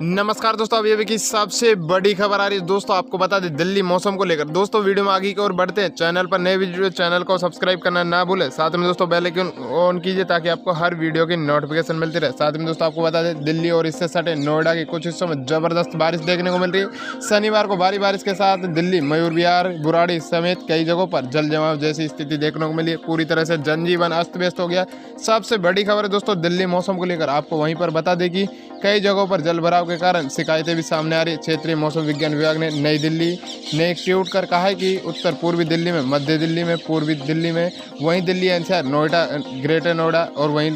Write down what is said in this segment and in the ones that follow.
नमस्कार दोस्तों, अभी की सबसे बड़ी खबर आ रही है दोस्तों। आपको बता दें दिल्ली मौसम को लेकर। दोस्तों वीडियो में आगे की ओर बढ़ते हैं। चैनल पर नए वीडियो, चैनल को सब्सक्राइब करना ना भूलें। साथ में दोस्तों बेल आइकन ऑन कीजिए ताकि आपको हर वीडियो की नोटिफिकेशन मिलती रहे। साथ में दोस्तों आपको बता दें दिल्ली और इससे सटे नोएडा के कुछ हिस्सों में जबरदस्त बारिश देखने को मिल रही है। शनिवार को भारी बारिश के साथ दिल्ली, मयूर विहार, बुराड़ी समेत कई जगहों पर जल जमाव जैसी स्थिति देखने को मिली है। पूरी तरह से जनजीवन अस्त व्यस्त हो गया। सबसे बड़ी खबर है दोस्तों दिल्ली मौसम को लेकर। आपको वहीं पर बता दें कि कई जगहों पर जल भराव के कारण शिकायतें भी सामने आ रही। क्षेत्रीय मौसम विज्ञान विभाग ने नई दिल्ली ने एक ट्वीट कर कहा है कि उत्तर पूर्वी दिल्ली में, मध्य दिल्ली में, पूर्वी दिल्ली में, वहीं दिल्ली एनसीआर, नोएडा, ग्रेटर नोएडा और वहीं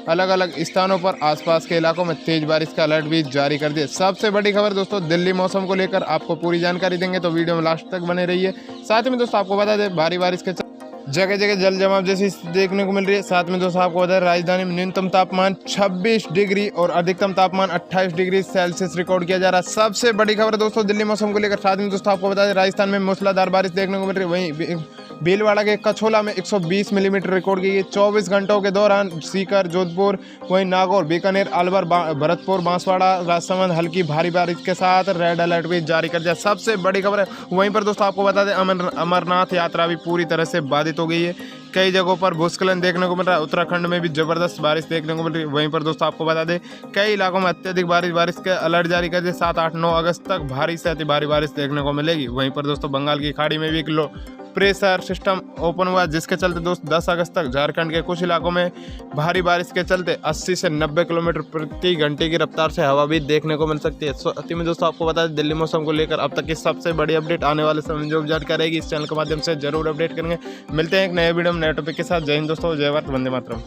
अलग अलग स्थानों पर आसपास के इलाकों में तेज बारिश का अलर्ट भी जारी कर दिया। सबसे बड़ी खबर दोस्तों दिल्ली मौसम को लेकर। आपको पूरी जानकारी देंगे तो वीडियो में लास्ट तक बने रहिए। साथ में दोस्तों आपको बता दें भारी बारिश के जगह जगह जल जमाव जैसी स्थिति देखने को मिल रही है। साथ में दोस्तों आपको बता दें राजधानी में न्यूनतम तापमान 26 डिग्री और अधिकतम तापमान 28 डिग्री सेल्सियस रिकॉर्ड किया जा रहा है। सबसे बड़ी खबर है दोस्तों दिल्ली मौसम को लेकर। साथ में दोस्तों आपको बता दें राजस्थान में मूसलाधार बारिश देखने को मिल रही है। वहीं भीलवाड़ा के कछोला में 120 मिलीमीटर रिकॉर्ड की गई। 24 घंटों के दौरान सीकर, जोधपुर, वहीं नागौर, बीकानेर, अलवर, भरतपुर, बांसवाड़ा, राजसमंद हल्की भारी बारिश के साथ रेड अलर्ट भी जारी कर दिया। सबसे बड़ी खबर है वहीं पर दोस्तों आपको बता दें अमरनाथ यात्रा भी पूरी तरह से बाधित हो गई है। कई जगहों पर भूस्खलन देखने को मिल रहा है। उत्तराखंड में भी जबरदस्त बारिश देखने को मिल रही है। वहीं पर दोस्तों आपको बता दें कई इलाकों में अत्यधिक बारिश के अलर्ट जारी कर दिए। 7, 8, 9 अगस्त तक भारी से अति भारी बारिश देखने को मिलेगी। वहीं पर दोस्तों बंगाल की खाड़ी में भी एक लो प्रेशर सिस्टम ओपन हुआ, जिसके चलते दोस्त 10 अगस्त तक झारखंड के कुछ इलाकों में भारी बारिश के चलते 80 से 90 किलोमीटर प्रति घंटे की रफ्तार से हवा भी देखने को मिल सकती है। साथ में दोस्तों आपको बता दें दिल्ली मौसम को लेकर अब तक की सबसे बड़ी अपडेट आने वाले समय में जो जानकारी रहेगी इस चैनल के माध्यम से जरूर अपडेट करेंगे। मिलते हैं एक नए वीडियो में नए टॉपिक के साथ। जय हिंद दोस्तों, जय भारत, वंदे मातरम।